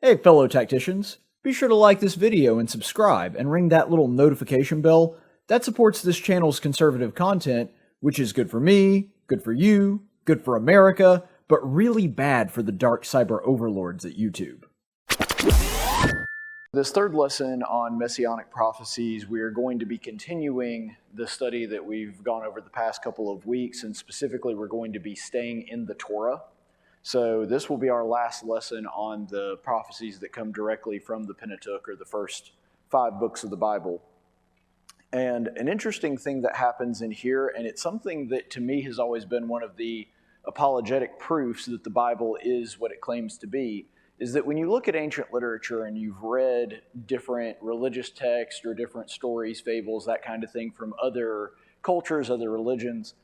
Hey fellow tacticians, be sure to like this video and subscribe and ring that little notification bell. That supports this channel's conservative content, which is good for me, good for you, good for America, but really bad for the dark cyber overlords at YouTube. This third lesson on Messianic prophecies, we are going to be continuing the study that we've gone over the past couple of weeks, and specifically we're going to be staying in the Torah. So this will be our last lesson on the prophecies that come directly from the Pentateuch, or the first 5 books of the Bible. And an interesting thing that happens in here, and it's something that to me has always been one of the apologetic proofs that the Bible is what it claims to be, is that when you look at ancient literature and you've read different religious texts or different stories, fables, that kind of thing from other cultures, other religions,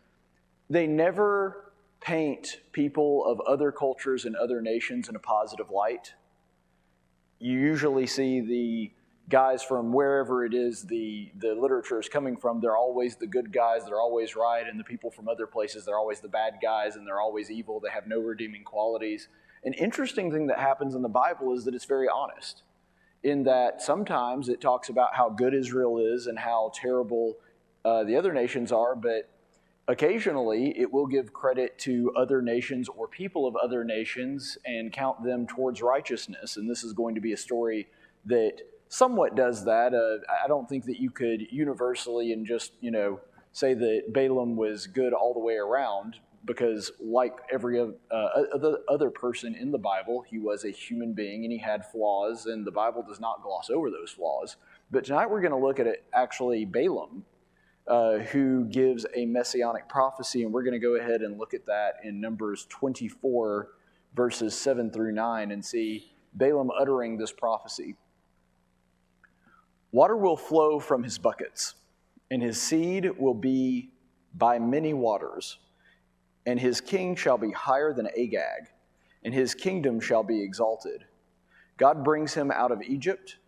they never paint people of other cultures and other nations in a positive light. You usually see the guys from wherever it is the literature is coming from, they're always the good guys, they're always right, and the people from other places, they're always the bad guys, and they're always evil, they have no redeeming qualities. An interesting thing that happens in the Bible is that it's very honest, in that sometimes it talks about how good Israel is and how terrible the other nations are, but occasionally it will give credit to other nations or people of other nations and count them towards righteousness. And this is going to be a story that somewhat does that. I don't think that you could universally and just, say that Balaam was good all the way around, because like every other person in the Bible, he was a human being and he had flaws, and the Bible does not gloss over those flaws. But tonight we're going to look at it, actually Balaam, who gives a messianic prophecy, and we're going to go ahead and look at that in Numbers 24, verses 7 through 9, and see Balaam uttering this prophecy. Water will flow from his buckets, and his seed will be by many waters, and his king shall be higher than Agag, and his kingdom shall be exalted. God brings him out of Egypt.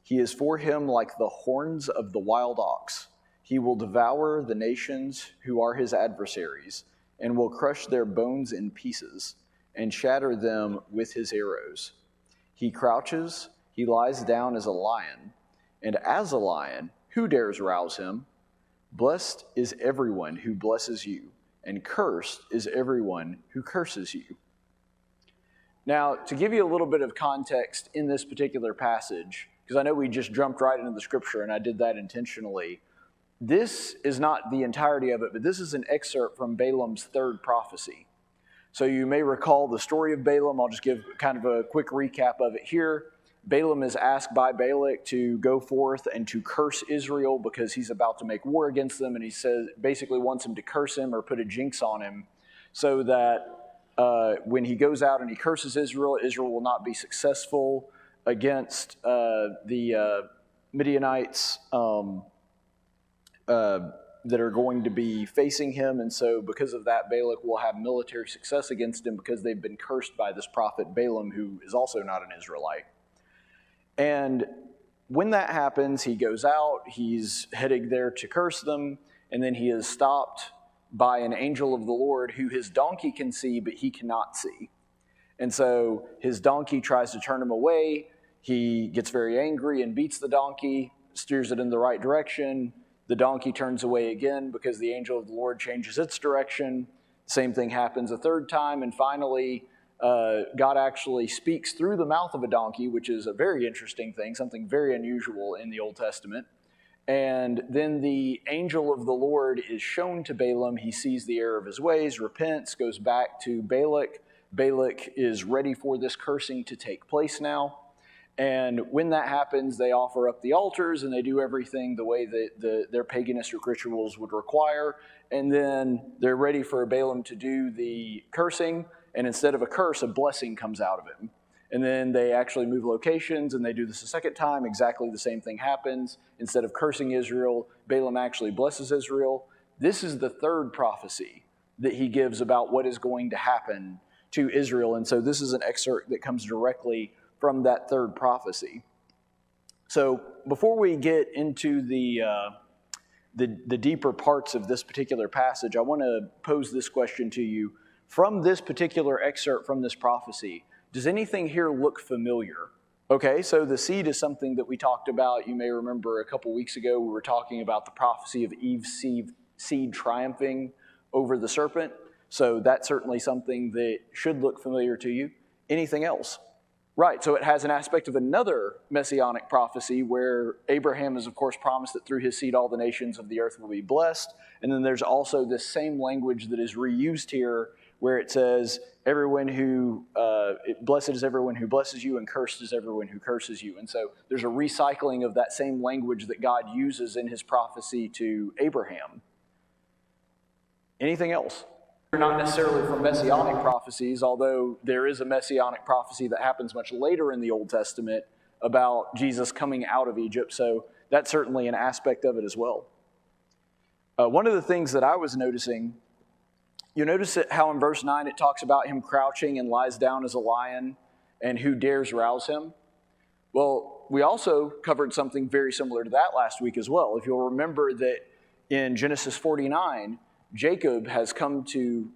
He is for him like the horns of the wild ox. He will devour the nations who are his adversaries, and will crush their bones in pieces, and shatter them with his arrows. He crouches, he lies down as a lion, and as a lion, who dares rouse him? Blessed is everyone who blesses you, and cursed is everyone who curses you. Now, to give you a little bit of context in this particular passage, because I know we just jumped right into the scripture, and I did that intentionally. This is not the entirety of it, but this is an excerpt from Balaam's third prophecy. So you may recall the story of Balaam. I'll just give kind of a quick recap of it here. Balaam is asked by Balak to go forth and to curse Israel because he's about to make war against them, and he says basically wants him to curse him or put a jinx on him so that when he goes out and he curses Israel, Israel will not be successful against the Midianites that are going to be facing him. And so because of that, Balak will have military success against him because they've been cursed by this prophet Balaam, who is also not an Israelite. And when that happens, he goes out, he's heading there to curse them, and then he is stopped by an angel of the Lord who his donkey can see, but he cannot see. And so his donkey tries to turn him away. He gets very angry and beats the donkey, steers it in the right direction. The donkey turns away again because the angel of the Lord changes its direction. Same thing happens a third time, and finally God actually speaks through the mouth of a donkey, which is a very interesting thing, something very unusual in the Old Testament. And then the angel of the Lord is shown to Balaam. He sees the error of his ways, repents, goes back to Balak. Balak is ready for this cursing to take place now. And when that happens, they offer up the altars and they do everything the way that their paganistic rituals would require. And then they're ready for Balaam to do the cursing. And instead of a curse, a blessing comes out of it. And then they actually move locations and they do this a second time. Exactly the same thing happens. Instead of cursing Israel, Balaam actually blesses Israel. This is the third prophecy that he gives about what is going to happen to Israel. And so this is an excerpt that comes directly from that third prophecy. So before we get into the deeper parts of this particular passage, I want to pose this question to you. From this particular excerpt from this prophecy, does anything here look familiar? Okay, so the seed is something that we talked about. You may remember a couple weeks ago we were talking about the prophecy of Eve's seed triumphing over the serpent. So that's certainly something that should look familiar to you. Anything else? Right, so it has an aspect of another messianic prophecy where Abraham is, of course, promised that through his seed all the nations of the earth will be blessed. And then there's also this same language that is reused here where it says, blessed is everyone who blesses you and cursed is everyone who curses you. And so there's a recycling of that same language that God uses in his prophecy to Abraham. Anything else? Not necessarily from messianic prophecies, although there is a messianic prophecy that happens much later in the Old Testament about Jesus coming out of Egypt, so that's certainly an aspect of it as well. One of the things that I was noticing, you notice how in verse 9 it talks about him crouching and lies down as a lion, and who dares rouse him? Well, we also covered something very similar to that last week as well. If you'll remember that in Genesis 49, Jacob has come to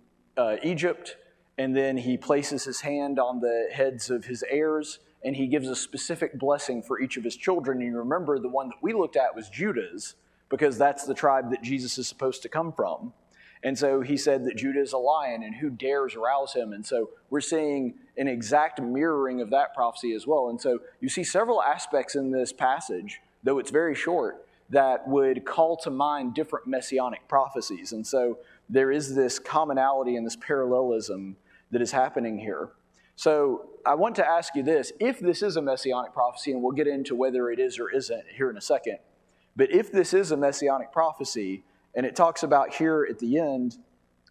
Egypt, and then he places his hand on the heads of his heirs, and he gives a specific blessing for each of his children. And you remember the one that we looked at was Judah's, because that's the tribe that Jesus is supposed to come from. And so he said that Judah is a lion, and who dares rouse him? And so we're seeing an exact mirroring of that prophecy as well. And so you see several aspects in this passage, though it's very short, that would call to mind different messianic prophecies. And so there is this commonality and this parallelism that is happening here. So I want to ask you this. If this is a messianic prophecy, and we'll get into whether it is or isn't here in a second, but if this is a messianic prophecy, and it talks about here at the end,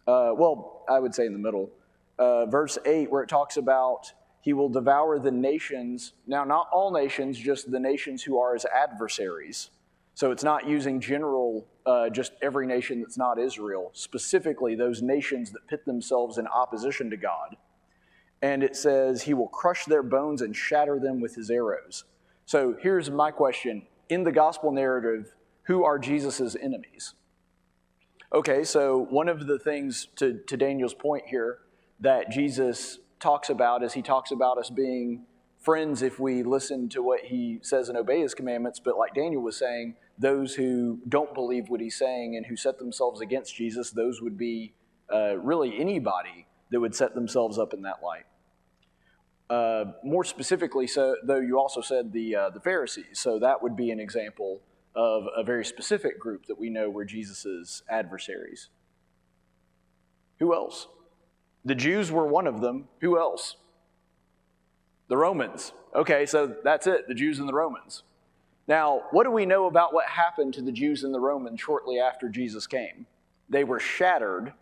I would say in the middle, verse 8, where it talks about he will devour the nations. Now, not all nations, just the nations who are his adversaries. So it's not using general, just every nation that's not Israel, specifically those nations that pit themselves in opposition to God. And it says he will crush their bones and shatter them with his arrows. So here's my question. In the gospel narrative, who are Jesus' enemies? Okay, so one of the things to Daniel's point here that Jesus talks about is he talks about us being friends if we listen to what he says and obey his commandments. But like Daniel was saying, those who don't believe what he's saying and who set themselves against Jesus, those would be really anybody that would set themselves up in that light. More specifically, so though you also said the Pharisees, so that would be an example of a very specific group that we know were Jesus' adversaries. Who else? The Jews were one of them. Who else? The Romans. Okay, so that's it, the Jews and the Romans. Now, what do we know about what happened to the Jews and the Romans shortly after Jesus came? They were shattered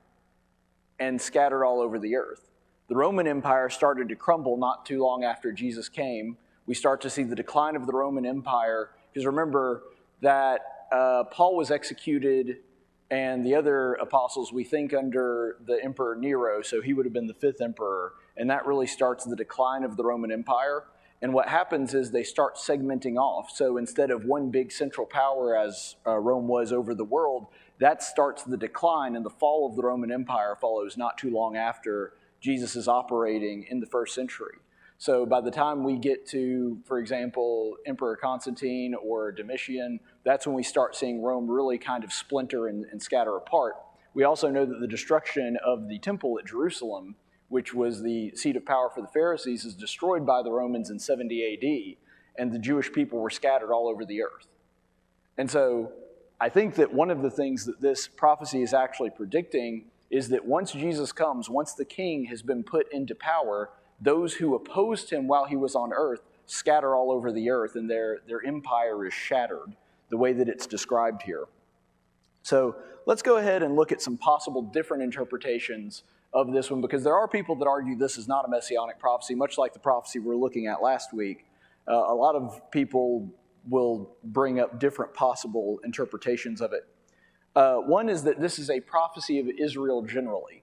and scattered all over the earth. The Roman Empire started to crumble not too long after Jesus came. We start to see the decline of the Roman Empire, because remember that Paul was executed and the other apostles, we think, under the Emperor Nero, so he would have been the fifth emperor, and that really starts the decline of the Roman Empire. And what happens is they start segmenting off. So instead of one big central power as Rome was over the world, that starts the decline, and the fall of the Roman Empire follows not too long after Jesus is operating in the first century. So by the time we get to, for example, Emperor Constantine or Domitian, that's when we start seeing Rome really kind of splinter and scatter apart. We also know that the destruction of the temple at Jerusalem, which was the seat of power for the Pharisees, is destroyed by the Romans in 70 AD, and the Jewish people were scattered all over the earth. And so I think that one of the things that this prophecy is actually predicting is that once Jesus comes, once the king has been put into power, those who opposed him while he was on earth scatter all over the earth, and their empire is shattered, the way that it's described here. So let's go ahead and look at some possible different interpretations of this one, because there are people that argue this is not a messianic prophecy, much like the prophecy we were looking at last week. A lot of people will bring up different possible interpretations of it. One is that this is a prophecy of Israel generally.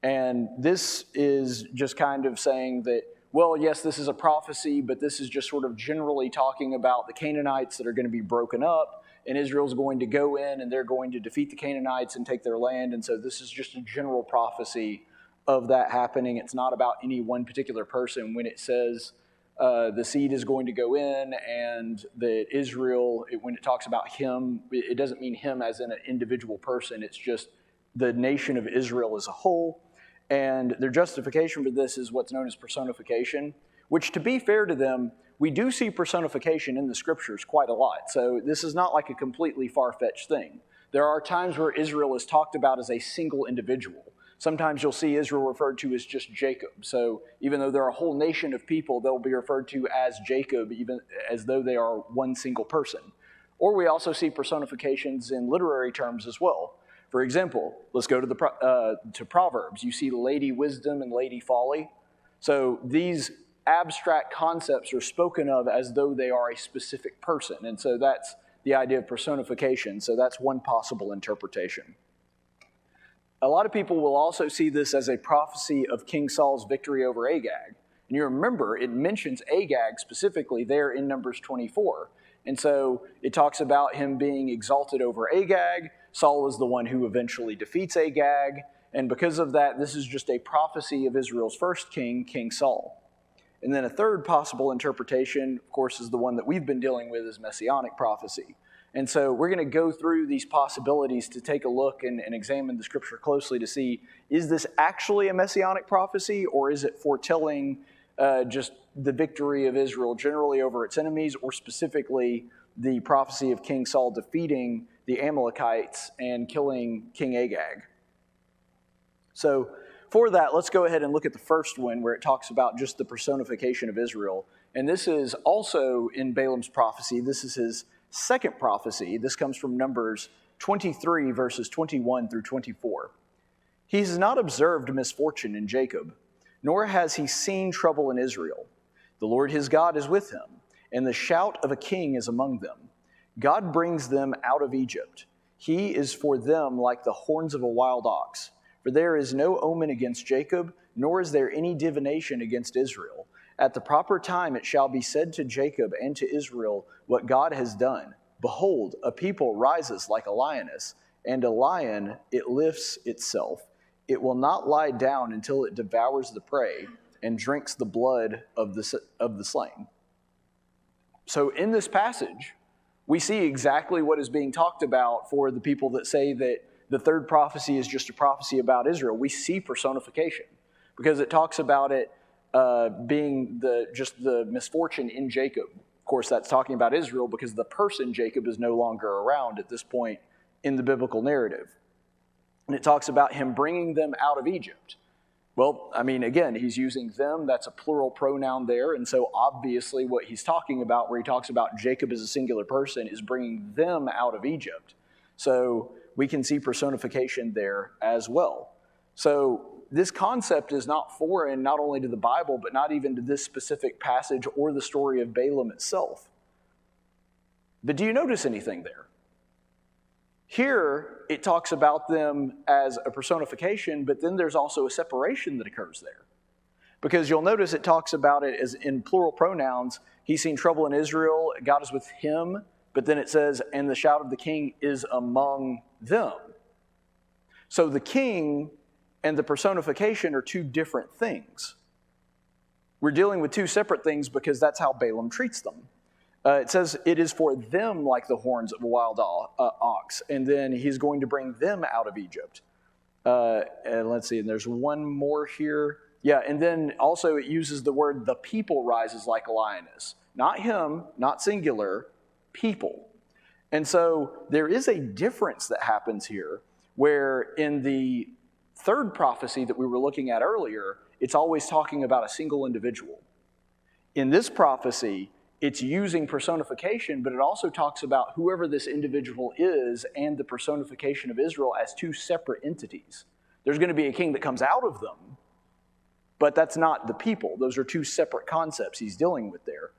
And this is just kind of saying that, well, yes, this is a prophecy, but this is just sort of generally talking about the Canaanites that are going to be broken up, and Israel's going to go in and they're going to defeat the Canaanites and take their land. And so this is just a general prophecy of that happening. It's not about any one particular person when it says the seed is going to go in, and that Israel, when it talks about him, it doesn't mean him as in an individual person. It's just the nation of Israel as a whole. And their justification for this is what's known as personification, which, to be fair to them, we do see personification in the scriptures quite a lot. So this is not like a completely far-fetched thing. There are times where Israel is talked about as a single individual. Sometimes you'll see Israel referred to as just Jacob. So even though they're a whole nation of people, they'll be referred to as Jacob, even as though they are one single person. Or we also see personifications in literary terms as well. For example, let's go to Proverbs. You see Lady Wisdom and Lady Folly. So these abstract concepts are spoken of as though they are a specific person. And so that's the idea of personification. So that's one possible interpretation. A lot of people will also see this as a prophecy of King Saul's victory over Agag. And you remember, it mentions Agag specifically there in Numbers 24. And so it talks about him being exalted over Agag. Saul is the one who eventually defeats Agag. And because of that, this is just a prophecy of Israel's first king, King Saul. And then a third possible interpretation, of course, is the one that we've been dealing with, is Messianic prophecy. And so we're going to go through these possibilities to take a look and examine the scripture closely to see, is this actually a Messianic prophecy, or is it foretelling just the victory of Israel generally over its enemies, or specifically the prophecy of King Saul defeating the Amalekites and killing King Agag? So for that, let's go ahead and look at the first one where it talks about just the personification of Israel. And this is also in Balaam's prophecy. This is his second prophecy. This comes from Numbers 23, verses 21 through 24. He has not observed misfortune in Jacob, nor has he seen trouble in Israel. The Lord his God is with him, and the shout of a king is among them. God brings them out of Egypt. He is for them like the horns of a wild ox. For there is no omen against Jacob, nor is there any divination against Israel. At the proper time it shall be said to Jacob and to Israel what God has done. Behold, a people rises like a lioness, and a lion, it lifts itself. It will not lie down until it devours the prey and drinks the blood of the slain. So in this passage, we see exactly what is being talked about for the people that say that the third prophecy is just a prophecy about Israel. We see personification because it talks about it being just the misfortune in Jacob. Of course, that's talking about Israel because the person Jacob is no longer around at this point in the biblical narrative. And it talks about him bringing them out of Egypt. Well, I mean, again, he's using them. That's a plural pronoun there. And so obviously what he's talking about, where he talks about Jacob as a singular person, is bringing them out of Egypt. So we can see personification there as well. So this concept is not foreign, not only to the Bible, but not even to this specific passage or the story of Balaam itself. But do you notice anything there? Here, it talks about them as a personification, but then there's also a separation that occurs there. Because you'll notice it talks about it as in plural pronouns. He's seen trouble in Israel, God is with him, but then it says, and the shout of the king is among them. So the king and the personification are two different things. We're dealing with two separate things because that's how Balaam treats them. It says it is for them like the horns of a wild ox, and then he's going to bring them out of Egypt. And let's see, and there's one more here. Yeah, and then also it uses the word the people rises like a lioness. Not him, not singular, people. And so there is a difference that happens here where in the third prophecy that we were looking at earlier, it's always talking about a single individual. In this prophecy, it's using personification, but it also talks about whoever this individual is and the personification of Israel as two separate entities. There's going to be a king that comes out of them, but that's not the people. Those are two separate concepts he's dealing with there.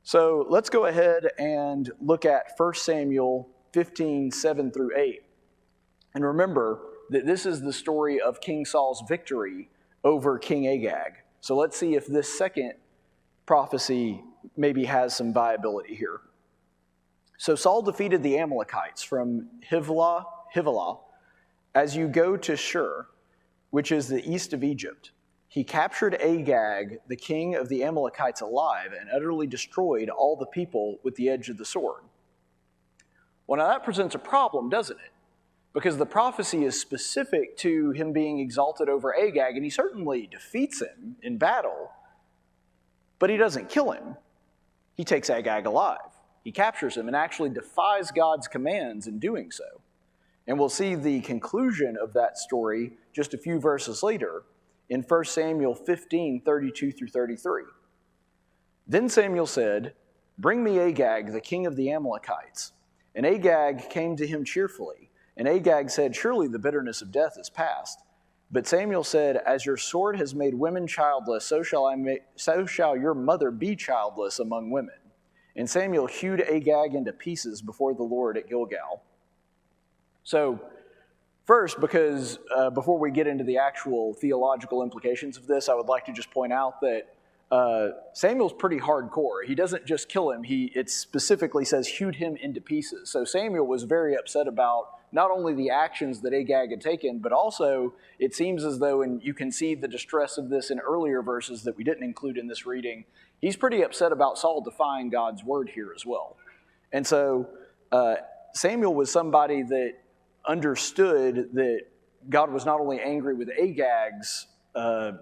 So let's go ahead and look at 1 Samuel 15, 7 through 8. And remember that this is the story of King Saul's victory over King Agag. So let's see if this second prophecy maybe has some viability here. So Saul defeated the Amalekites from Hivilah, as you go to Shur, which is the east of Egypt. He captured Agag, the king of the Amalekites, alive and utterly destroyed all the people with the edge of the sword. Well, now that presents a problem, doesn't it? Because the prophecy is specific to him being exalted over Agag, and he certainly defeats him in battle, but he doesn't kill him. He takes Agag alive. He captures him and actually defies God's commands in doing so. And we'll see the conclusion of that story just a few verses later in 1 Samuel 15, 32 through 33. Then Samuel said, "Bring me Agag, the king of the Amalekites." And Agag came to him cheerfully. And Agag said, "Surely the bitterness of death is past." But Samuel said, "As your sword has made women childless, so shall your mother be childless among women." And Samuel hewed Agag into pieces before the Lord at Gilgal. So, first, because before we get into the actual theological implications of this, I would like to just point out that Samuel's pretty hardcore. He doesn't just kill him, it specifically says hewed him into pieces. So Samuel was very upset about not only the actions that Agag had taken, but also it seems as though, and you can see the distress of this in earlier verses that we didn't include in this reading, he's pretty upset about Saul defying God's word here as well. And so Samuel was somebody that understood that God was not only angry with Agag's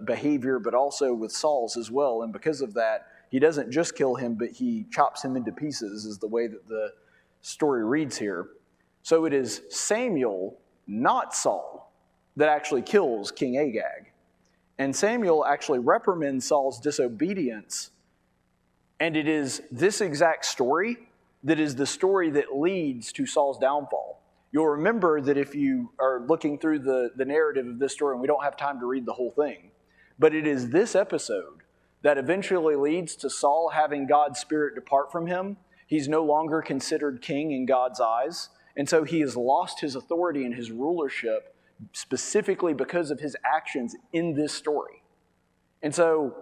behavior, but also with Saul's as well. And because of that, he doesn't just kill him, but he chops him into pieces, is the way that the story reads here. So it is Samuel, not Saul, that actually kills King Agag. And Samuel actually reprimands Saul's disobedience. And it is this exact story that is the story that leads to Saul's downfall. You'll remember that if you are looking through the narrative of this story, and we don't have time to read the whole thing, but it is this episode that eventually leads to Saul having God's Spirit depart from him. He's no longer considered king in God's eyes, and so he has lost his authority and his rulership specifically because of his actions in this story. And so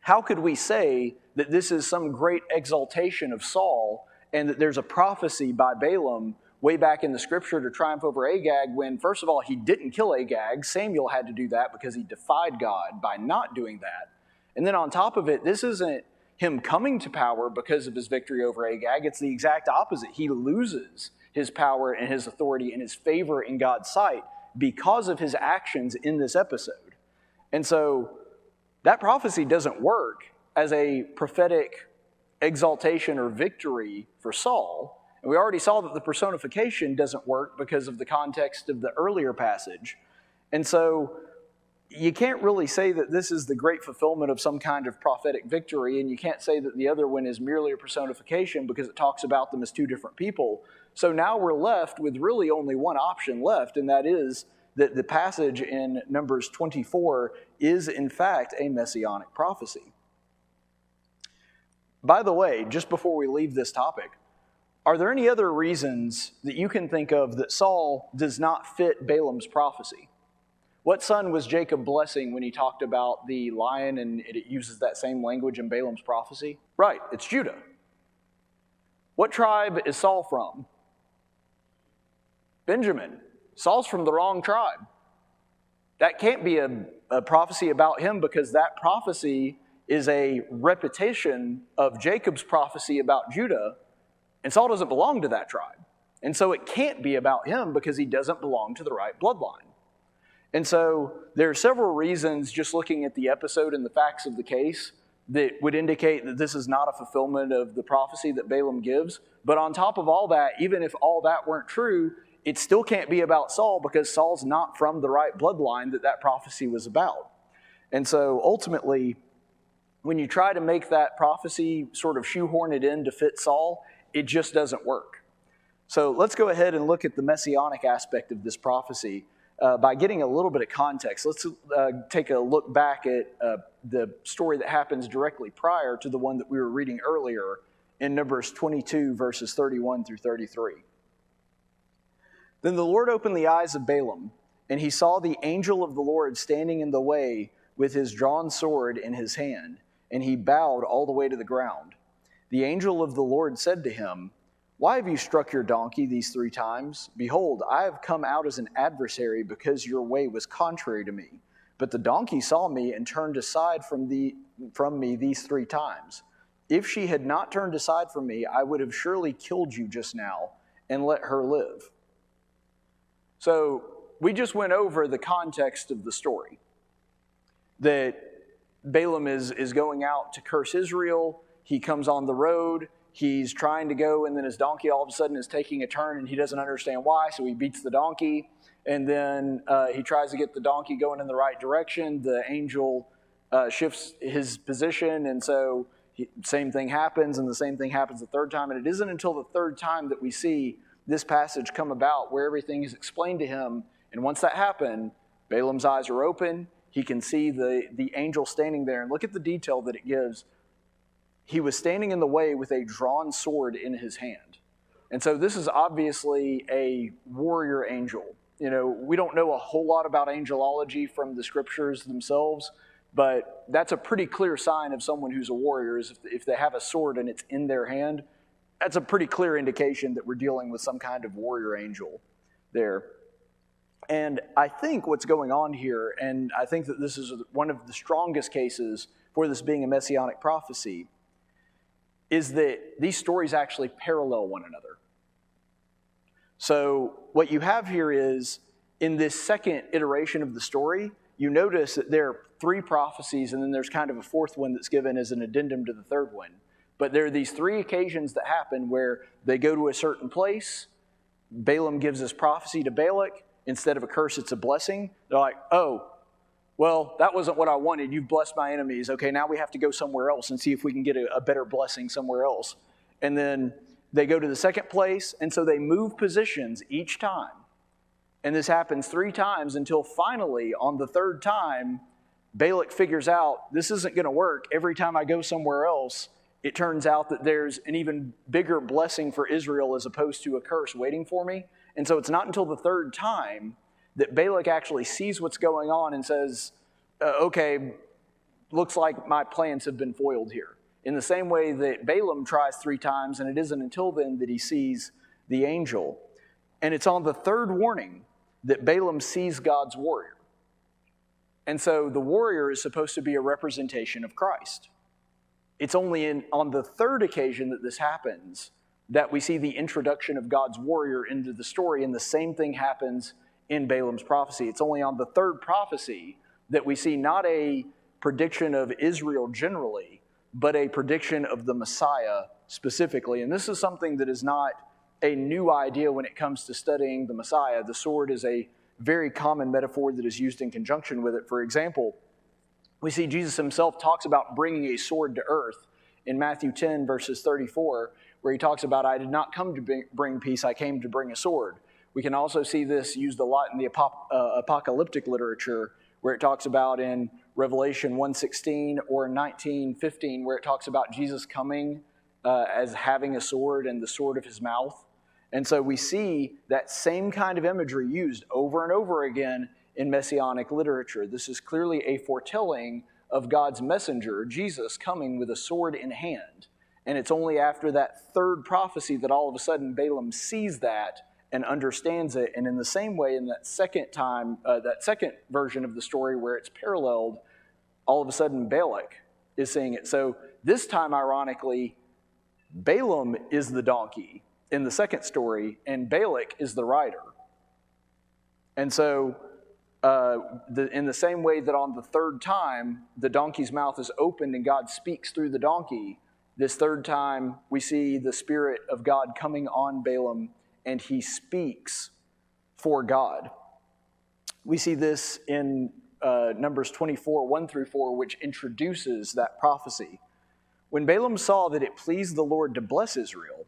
how could we say that this is some great exaltation of Saul and that there's a prophecy by Balaam way back in the scripture to triumph over Agag when, first of all, he didn't kill Agag. Samuel had to do that because he defied God by not doing that. And then on top of it, this isn't him coming to power because of his victory over Agag. It's the exact opposite. He loses his power and his authority and his favor in God's sight because of his actions in this episode. And so that prophecy doesn't work as a prophetic exaltation or victory for Saul. And we already saw that the personification doesn't work because of the context of the earlier passage. And so you can't really say that this is the great fulfillment of some kind of prophetic victory, and you can't say that the other one is merely a personification because it talks about them as two different people. So now we're left with really only one option left, and that is that the passage in Numbers 24 is in fact a messianic prophecy. By the way, just before we leave this topic, are there any other reasons that you can think of that Saul does not fit Balaam's prophecy? What son was Jacob blessing when he talked about the lion and it uses that same language in Balaam's prophecy? Right, it's Judah. What tribe is Saul from? Benjamin. Saul's from the wrong tribe. That can't be a prophecy about him because that prophecy is a repetition of Jacob's prophecy about Judah, and Saul doesn't belong to that tribe. And so it can't be about him because he doesn't belong to the right bloodline. And so there are several reasons, just looking at the episode and the facts of the case, that would indicate that this is not a fulfillment of the prophecy that Balaam gives. But on top of all that, even if all that weren't true, it still can't be about Saul because Saul's not from the right bloodline that prophecy was about. And so ultimately, when you try to make that prophecy sort of shoehorn it in to fit Saul, it just doesn't work. So let's go ahead and look at the messianic aspect of this prophecy by getting a little bit of context. Let's take a look back at the story that happens directly prior to the one that we were reading earlier in Numbers 22, verses 31 through 33. Then the Lord opened the eyes of Balaam, and he saw the angel of the Lord standing in the way with his drawn sword in his hand, and he bowed all the way to the ground. The angel of the Lord said to him, "Why have you struck your donkey these 3 times? Behold, I have come out as an adversary because your way was contrary to me, But the donkey saw me and turned aside from me these 3 times. If she had not turned aside from me, I would have surely killed you just now and let her live." So we just went over the context of the story. That Balaam is going out to curse Israel. He comes on the road. He's trying to go, and then his donkey all of a sudden is taking a turn, and he doesn't understand why, so he beats the donkey. And then he tries to get the donkey going in the right direction. The angel shifts his position, and so same thing happens, and the same thing happens the third time. And it isn't until the third time that we see this passage come about where everything is explained to him. And once that happened, Balaam's eyes are open. He can see the angel standing there. And look at the detail that it gives. He was standing in the way with a drawn sword in his hand. And so this is obviously a warrior angel. You know, we don't know a whole lot about angelology from the scriptures themselves, but that's a pretty clear sign of someone who's a warrior is if they have a sword and it's in their hand. That's a pretty clear indication that we're dealing with some kind of warrior angel there. And I think what's going on here, and I think that this is one of the strongest cases for this being a messianic prophecy, is that these stories actually parallel one another. So what you have here is, in this second iteration of the story, you notice that there are 3 prophecies, and then there's kind of a fourth one that's given as an addendum to the third one. But there are these 3 occasions that happen where they go to a certain place, Balaam gives his prophecy to Balak, instead of a curse, it's a blessing. They're like, "Oh, well, that wasn't what I wanted. You've blessed my enemies. Okay, now we have to go somewhere else and see if we can get a better blessing somewhere else." And then they go to the second place, and so they move positions each time. And this happens 3 times until finally, on the third time, Balak figures out, this isn't going to work. Every time I go somewhere else, it turns out that there's an even bigger blessing for Israel as opposed to a curse waiting for me. And so it's not until the third time that Balak actually sees what's going on and says, "Okay, looks like my plans have been foiled here." In the same way that Balaam tries 3 times, and it isn't until then that he sees the angel. And it's on the third warning that Balaam sees God's warrior. And so the warrior is supposed to be a representation of Christ. It's only on the third occasion that this happens that we see the introduction of God's warrior into the story, and the same thing happens in Balaam's prophecy. It's only on the third prophecy that we see not a prediction of Israel generally, but a prediction of the Messiah specifically. And this is something that is not a new idea when it comes to studying the Messiah. The sword is a very common metaphor that is used in conjunction with it. For example, we see Jesus himself talks about bringing a sword to earth in Matthew 10, verses 34, where he talks about, "I did not come to bring peace, I came to bring a sword." We can also see this used a lot in the apocalyptic literature, where it talks about in Revelation 1:16 or 19:15, where it talks about Jesus coming as having a sword and the sword of his mouth. And so we see that same kind of imagery used over and over again in Messianic literature. This is clearly a foretelling of God's messenger, Jesus, coming with a sword in hand. And it's only after that third prophecy that all of a sudden Balaam sees that and understands it. And in the same way, in that second time, that second version of the story where it's paralleled, all of a sudden Balak is seeing it. So this time, ironically, Balaam is the donkey in the second story, and Balak is the rider. And so in the same way that on the third time, the donkey's mouth is opened and God speaks through the donkey, this third time we see the Spirit of God coming on Balaam, and he speaks for God. We see this in Numbers 24, 1-4, which introduces that prophecy. When Balaam saw that it pleased the Lord to bless Israel,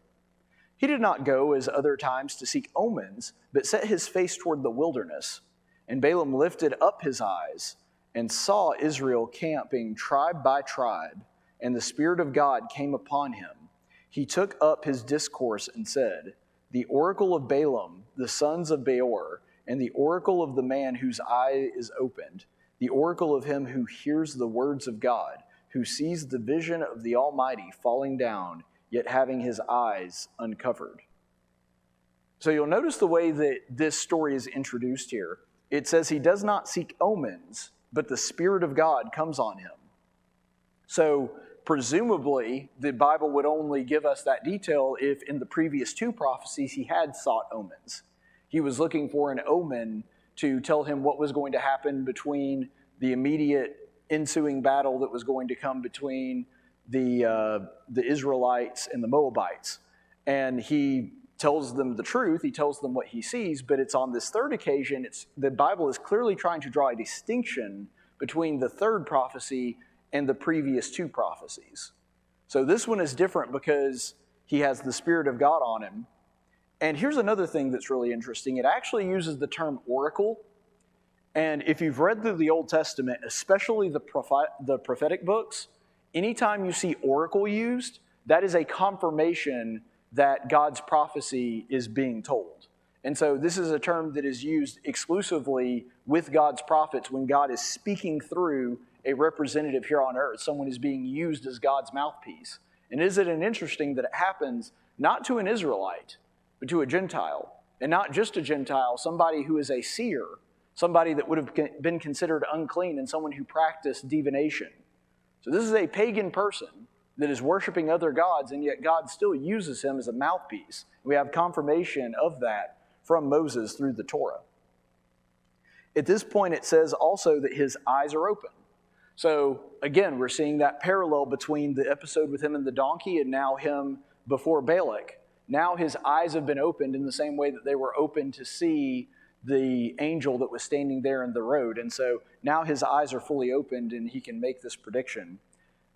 he did not go as other times to seek omens, but set his face toward the wilderness. And Balaam lifted up his eyes and saw Israel camping tribe by tribe, and the Spirit of God came upon him. He took up his discourse and said, "The oracle of Balaam, the sons of Beor, and the oracle of the man whose eye is opened, the oracle of him who hears the words of God, who sees the vision of the Almighty falling down, yet having his eyes uncovered." So you'll notice the way that this story is introduced here. It says he does not seek omens, but the Spirit of God comes on him. So presumably, the Bible would only give us that detail if in the previous 2 prophecies he had sought omens. He was looking for an omen to tell him what was going to happen between the immediate ensuing battle that was going to come between the Israelites and the Moabites. And he tells them the truth, he tells them what he sees, but it's on this 3rd occasion, the Bible is clearly trying to draw a distinction between the 3rd prophecy and the previous 2 prophecies. So this one is different because he has the Spirit of God on him. And here's another thing that's really interesting. It actually uses the term oracle. And if you've read through the Old Testament, especially the prophetic books, anytime you see oracle used, that is a confirmation that God's prophecy is being told. And so this is a term that is used exclusively with God's prophets when God is speaking through a representative here on earth. Someone is being used as God's mouthpiece. And isn't it interesting that it happens not to an Israelite, but to a Gentile? And not just a Gentile, somebody who is a seer, somebody that would have been considered unclean, and someone who practiced divination. So this is a pagan person that is worshiping other gods, and yet God still uses him as a mouthpiece. We have confirmation of that from Moses through the Torah. At this point, it says also that his eyes are open. So again, we're seeing that parallel between the episode with him and the donkey and now him before Balak. Now his eyes have been opened in the same way that they were open to see the angel that was standing there in the road. And so now his eyes are fully opened and he can make this prediction.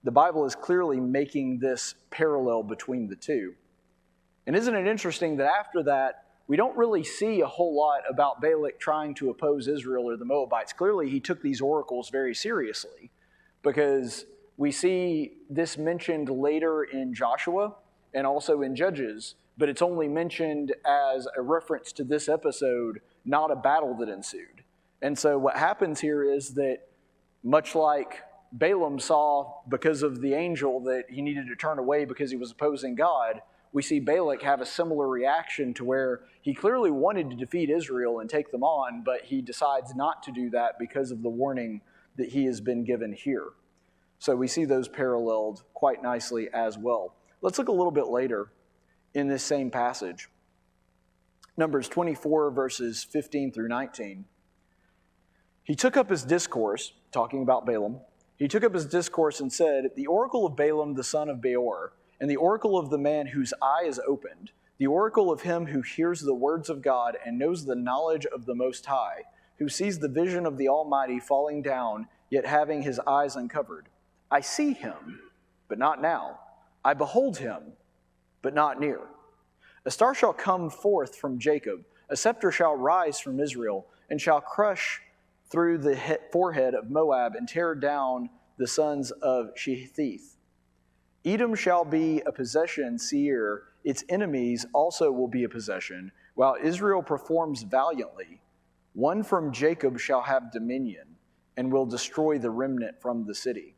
The Bible is clearly making this parallel between the two. And isn't it interesting that after that, we don't really see a whole lot about Balak trying to oppose Israel or the Moabites. Clearly, he took these oracles very seriously, because we see this mentioned later in Joshua and also in Judges, but it's only mentioned as a reference to this episode, not a battle that ensued. And so what happens here is that, much like Balaam saw because of the angel that he needed to turn away because he was opposing God, we see Balak have a similar reaction to where he clearly wanted to defeat Israel and take them on, but he decides not to do that because of the warning that he has been given here. So we see those paralleled quite nicely as well. Let's look a little bit later in this same passage. Numbers 24, verses 15 through 19. He took up his discourse, talking about Balaam. He took up his discourse and said, "The oracle of Balaam the son of Beor, and the oracle of the man whose eye is opened, the oracle of him who hears the words of God and knows the knowledge of the Most High, who sees the vision of the Almighty falling down, yet having his eyes uncovered. I see him, but not now. I behold him, but not near. A star shall come forth from Jacob, a scepter shall rise from Israel, and shall crush through the forehead of Moab and tear down the sons of Sheethith. Edom shall be a possession, Seir, its enemies also will be a possession, while Israel performs valiantly. One from Jacob shall have dominion, and will destroy the remnant from the city."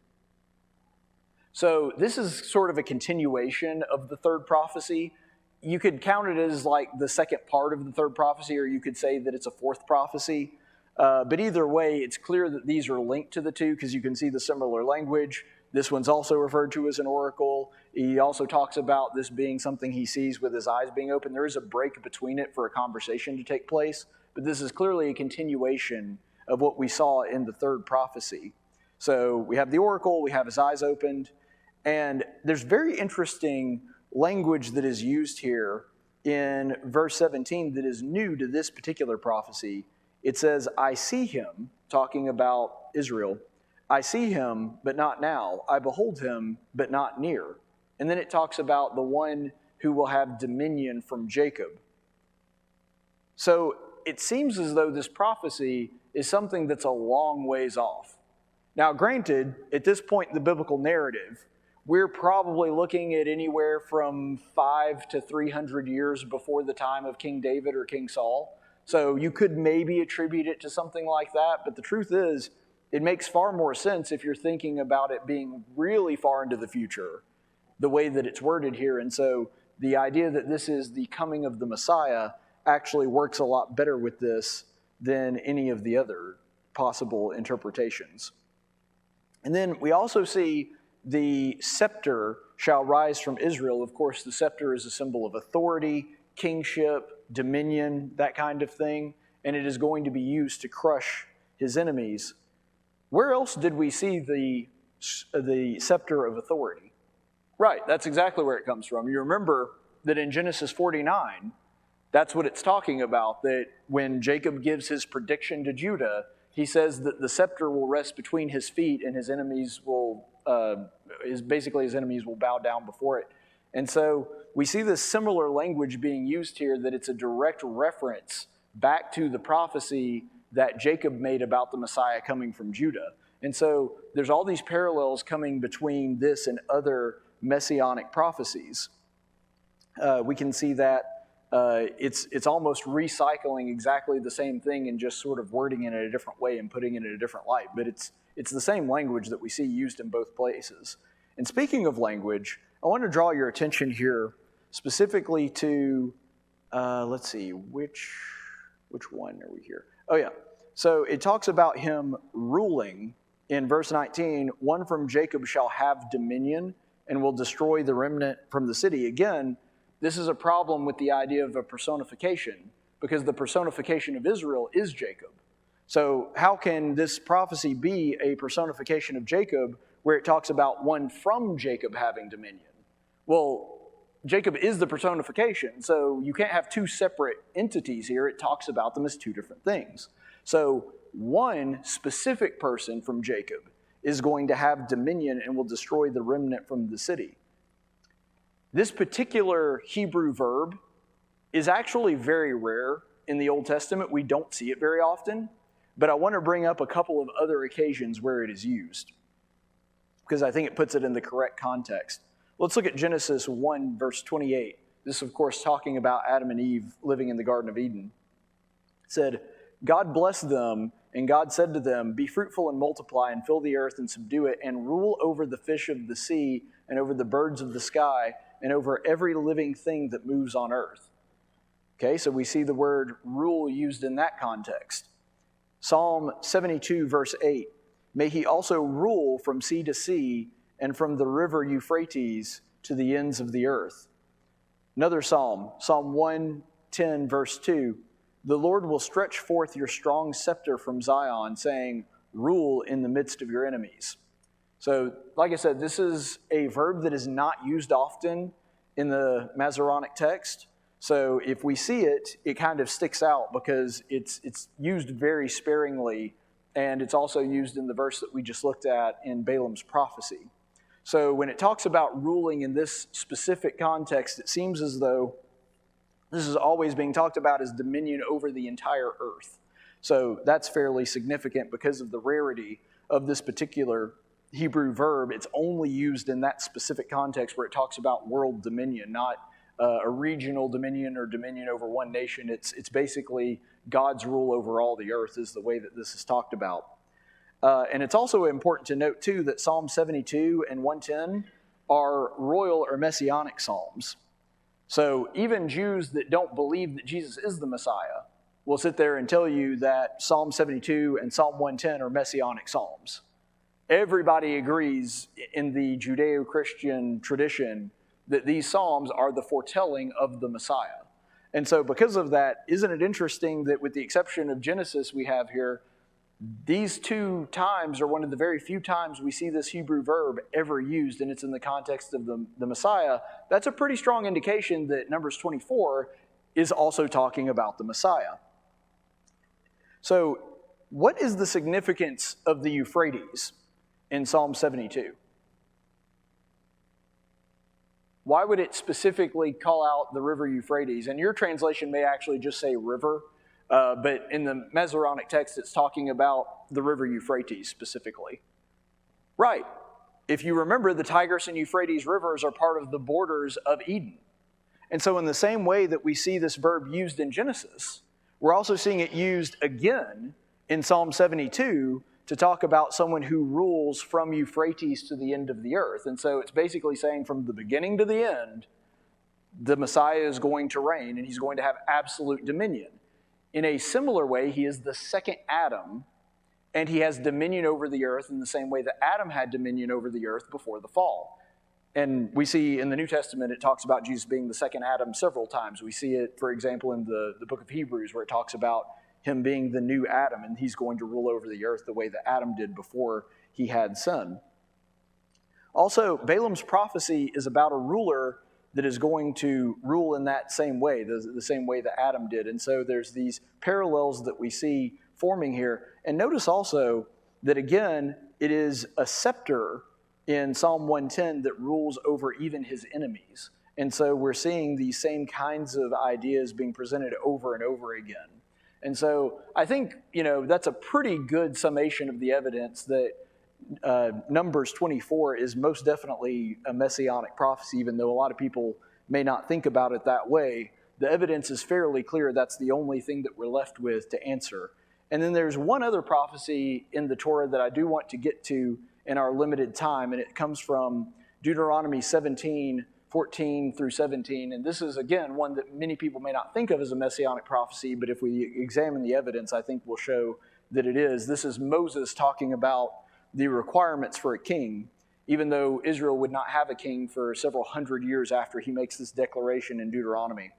So this is sort of a continuation of the 3rd prophecy. You could count it as like the second part of the 3rd prophecy, or you could say that it's a 4th prophecy. But either way, it's clear that these are linked to the two because you can see the similar language. This one's also referred to as an oracle. He also talks about this being something he sees with his eyes being open. There is a break between it for a conversation to take place, but this is clearly a continuation of what we saw in the 3rd prophecy. So we have the oracle, we have his eyes opened, and there's very interesting language that is used here in verse 17 that is new to this particular prophecy. It says, "I see him," talking about Israel. "I see him, but not now. I behold him, but not near." And then it talks about the one who will have dominion from Jacob. So it seems as though this prophecy is something that's a long ways off. Now, granted, at this point in the biblical narrative, we're probably looking at anywhere from 500 to 300 years before the time of King David or King Saul. So you could maybe attribute it to something like that, but the truth is, it makes far more sense if you're thinking about it being really far into the future, the way that it's worded here. And so the idea that this is the coming of the Messiah actually works a lot better with this than any of the other possible interpretations. And then we also see the scepter shall rise from Israel. Of course, the scepter is a symbol of authority, kingship, dominion, that kind of thing, and it is going to be used to crush his enemies. Where else did we see the scepter of authority? Right, that's exactly where it comes from. You remember that in Genesis 49, that's what it's talking about, that when Jacob gives his prediction to Judah, he says that the scepter will rest between his feet and his enemies will, his enemies will bow down before it. And so we see this similar language being used here, that it's a direct reference back to the prophecy that Jacob made about the Messiah coming from Judah. And so there's all these parallels coming between this and other Messianic prophecies. We can see that it's almost recycling exactly the same thing and just sort of wording it in a different way and putting it in a different light. But it's the same language that we see used in both places. And speaking of language, I want to draw your attention here specifically to, let's see, which one are we here? Oh yeah. So it talks about him ruling in verse 19, one from Jacob shall have dominion and will destroy the remnant from the city. Again, this is a problem with the idea of a personification, because the personification of Israel is Jacob. So how can this prophecy be a personification of Jacob where it talks about one from Jacob having dominion? Well, Jacob is the personification, so you can't have two separate entities here. It talks about them as two different things. So one specific person from Jacob is going to have dominion and will destroy the remnant from the city. This particular Hebrew verb is actually very rare in the Old Testament. We don't see it very often, but I want to bring up a couple of other occasions where it is used, because I think it puts it in the correct context. Let's look at Genesis 1, verse 28. This is, of course, talking about Adam and Eve living in the Garden of Eden. It said, God blessed them, and God said to them, be fruitful and multiply and fill the earth and subdue it, and rule over the fish of the sea and over the birds of the sky and over every living thing that moves on earth. Okay, so we see the word rule used in that context. Psalm 72, verse 8, may he also rule from sea to sea and from the river Euphrates to the ends of the earth. Another psalm, Psalm 110, verse 2, the Lord will stretch forth your strong scepter from Zion, saying, rule in the midst of your enemies. So, like I said, this is a verb that is not used often in the Masoretic text. So if we see it, it kind of sticks out because it's used very sparingly, and it's also used in the verse that we just looked at in Balaam's prophecy. So when it talks about ruling in this specific context, it seems as though this is always being talked about as dominion over the entire earth. So that's fairly significant because of the rarity of this particular Hebrew verb. It's only used in that specific context where it talks about world dominion, not a regional dominion or dominion over one nation. It's basically God's rule over all the earth is the way that this is talked about. And it's also important to note, too, that Psalm 72 and 110 are royal or messianic psalms. So even Jews that don't believe that Jesus is the Messiah will sit there and tell you that Psalm 72 and Psalm 110 are messianic psalms. Everybody agrees in the Judeo-Christian tradition that these psalms are the foretelling of the Messiah. And so because of that, isn't it interesting that with the exception of Genesis we have here, these two times are one of the very few times we see this Hebrew verb ever used, and it's in the context of the Messiah. That's a pretty strong indication that Numbers 24 is also talking about the Messiah. So what is the significance of the Euphrates in Psalm 72? Why would it specifically call out the river Euphrates? And your translation may actually just say river, but in the Masoretic text, it's talking about the river Euphrates specifically. Right. If you remember, the Tigris and Euphrates rivers are part of the borders of Eden. And so in the same way that we see this verb used in Genesis, we're also seeing it used again in Psalm 72 to talk about someone who rules from Euphrates to the end of the earth. And so it's basically saying from the beginning to the end, the Messiah is going to reign and he's going to have absolute dominion. In a similar way, he is the second Adam, and he has dominion over the earth in the same way that Adam had dominion over the earth before the fall. And we see in the New Testament, it talks about Jesus being the second Adam several times. We see it, for example, in the book of Hebrews, where it talks about him being the new Adam, and he's going to rule over the earth the way that Adam did before he had sin. Also, Balaam's prophecy is about a ruler that is going to rule in that same way, the same way that Adam did. And so there's these parallels that we see forming here. And notice also that, again, it is a scepter in Psalm 110 that rules over even his enemies. And so we're seeing these same kinds of ideas being presented over and over again. And so I think, that's a pretty good summation of the evidence that Numbers 24 is most definitely a messianic prophecy, even though a lot of people may not think about it that way. The evidence is fairly clear. That's the only thing that we're left with to answer. And then there's one other prophecy in the Torah that I do want to get to in our limited time, and it comes from Deuteronomy 17, 14 through 17. And this is, again, one that many people may not think of as a messianic prophecy, but if we examine the evidence, I think we'll show that it is. This is Moses talking about the requirements for a king, even though Israel would not have a king for several hundred years after he makes this declaration in Deuteronomy.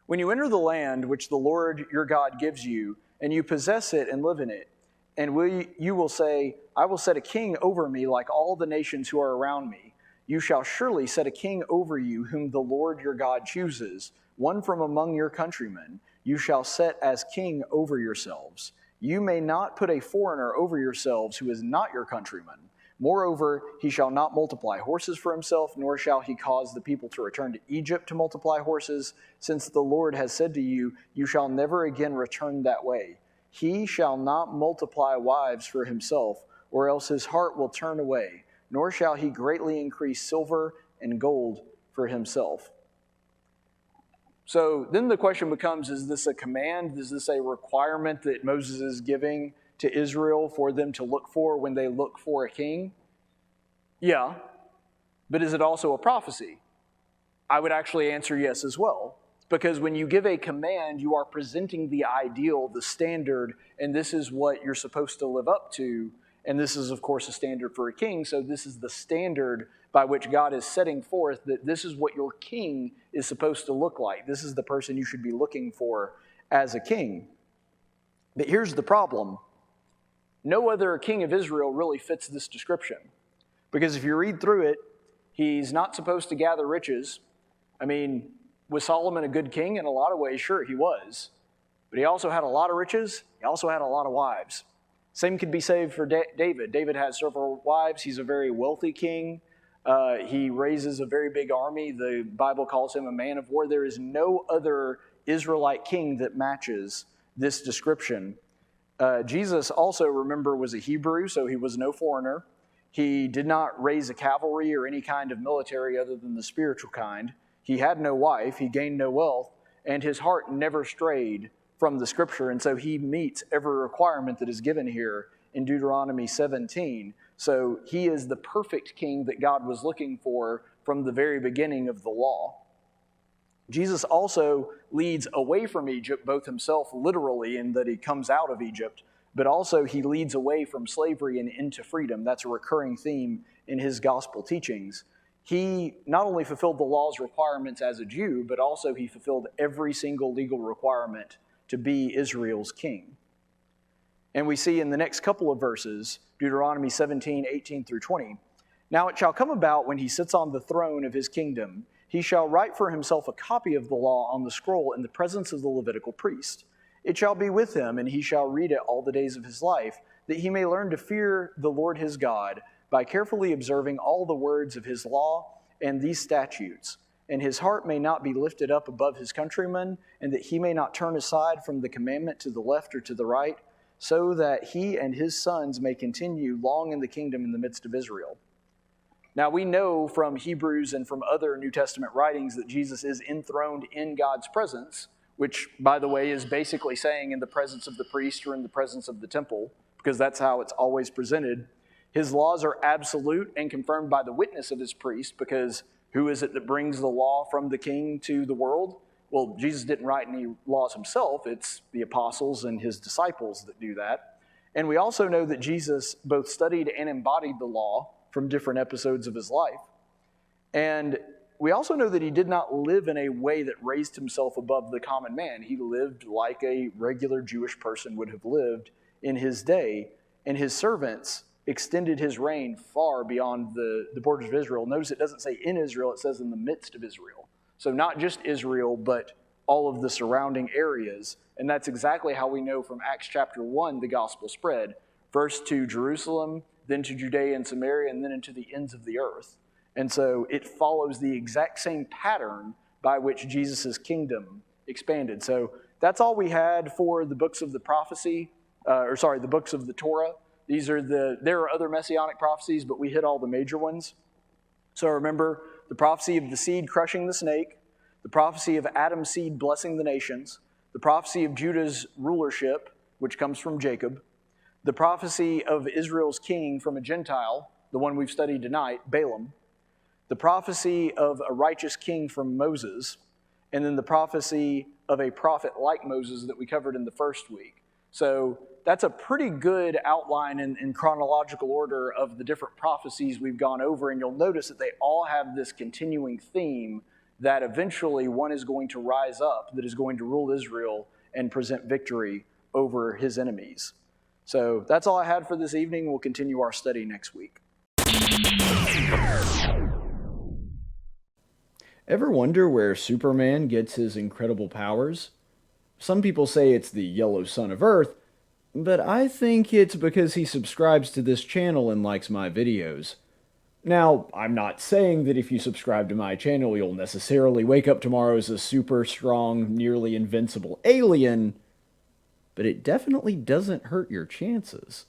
When you enter the land which the Lord your God gives you, and you possess it and live in it, and you will say, I will set a king over me like all the nations who are around me. You shall surely set a king over you whom the Lord your God chooses, one from among your countrymen. You shall set as king over yourselves. You may not put a foreigner over yourselves who is not your countryman. Moreover, he shall not multiply horses for himself, nor shall he cause the people to return to Egypt to multiply horses, since the Lord has said to you, you shall never again return that way. He shall not multiply wives for himself, or else his heart will turn away, nor shall he greatly increase silver and gold for himself. So then the question becomes, is this a command? Is this a requirement that Moses is giving to Israel for them to look for when they look for a king? Yeah. But is it also a prophecy? I would actually answer yes as well. Because when you give a command, you are presenting the ideal, the standard, and this is what you're supposed to live up to. And this is, of course, a standard for a king. So this is the standard by which God is setting forth that this is what your king is supposed to look like. This is the person you should be looking for as a king. But here's the problem. No other king of Israel really fits this description. Because if you read through it, he's not supposed to gather riches. I mean, was Solomon a good king? In a lot of ways, sure, he was. But he also had a lot of riches. He also had a lot of wives. Same could be said for David. David has several wives. He's a very wealthy king. He raises a very big army. The Bible calls him a man of war. There is no other Israelite king that matches this description. Jesus also, remember, was a Hebrew, so he was no foreigner. He did not raise a cavalry or any kind of military other than the spiritual kind. He had no wife, he gained no wealth, and his heart never strayed from the Scripture, and so he meets every requirement that is given here in Deuteronomy 17. So he is the perfect king that God was looking for from the very beginning of the law. Jesus also leads away from Egypt, both himself literally in that he comes out of Egypt, but also he leads away from slavery and into freedom. That's a recurring theme in his gospel teachings. He not only fulfilled the law's requirements as a Jew, but also he fulfilled every single legal requirement to be Israel's king. And we see in the next couple of verses, Deuteronomy 17, 18 through 20, now it shall come about when he sits on the throne of his kingdom, he shall write for himself a copy of the law on the scroll in the presence of the Levitical priest. It shall be with him, and he shall read it all the days of his life, that he may learn to fear the Lord his God, by carefully observing all the words of his law and these statutes, and his heart may not be lifted up above his countrymen, and that he may not turn aside from the commandment to the left or to the right, so that he and his sons may continue long in the kingdom in the midst of Israel. Now we know from Hebrews and from other New Testament writings that Jesus is enthroned in God's presence, which, by the way, is basically saying in the presence of the priest or in the presence of the temple, because that's how it's always presented. His laws are absolute and confirmed by the witness of his priest, because who is it that brings the law from the king to the world? Well, Jesus didn't write any laws himself. It's the apostles and his disciples that do that. And we also know that Jesus both studied and embodied the law from different episodes of his life. And we also know that he did not live in a way that raised himself above the common man. He lived like a regular Jewish person would have lived in his day, and his servants extended his reign far beyond the borders of Israel. Notice it doesn't say in Israel, it says in the midst of Israel. So not just Israel, but all of the surrounding areas. And that's exactly how we know from Acts chapter 1 the gospel spread. First to Jerusalem, then to Judea and Samaria, and then into the ends of the earth. And so it follows the exact same pattern by which Jesus' kingdom expanded. So that's all we had for the books of the prophecy, the books of the Torah. There are other messianic prophecies, but we hit all the major ones. So remember the prophecy of the seed crushing the snake, the prophecy of Adam's seed blessing the nations, the prophecy of Judah's rulership, which comes from Jacob, the prophecy of Israel's king from a Gentile, the one we've studied tonight, Balaam, the prophecy of a righteous king from Moses, and then the prophecy of a prophet like Moses that we covered in the first week. So that's a pretty good outline in chronological order of the different prophecies we've gone over, and you'll notice that they all have this continuing theme that eventually one is going to rise up that is going to rule Israel and present victory over his enemies. So that's all I had for this evening. We'll continue our study next week. Ever wonder where Superman gets his incredible powers? Some people say it's the yellow sun of Earth, but I think it's because he subscribes to this channel and likes my videos. Now, I'm not saying that if you subscribe to my channel you'll necessarily wake up tomorrow as a super strong, nearly invincible alien, but it definitely doesn't hurt your chances.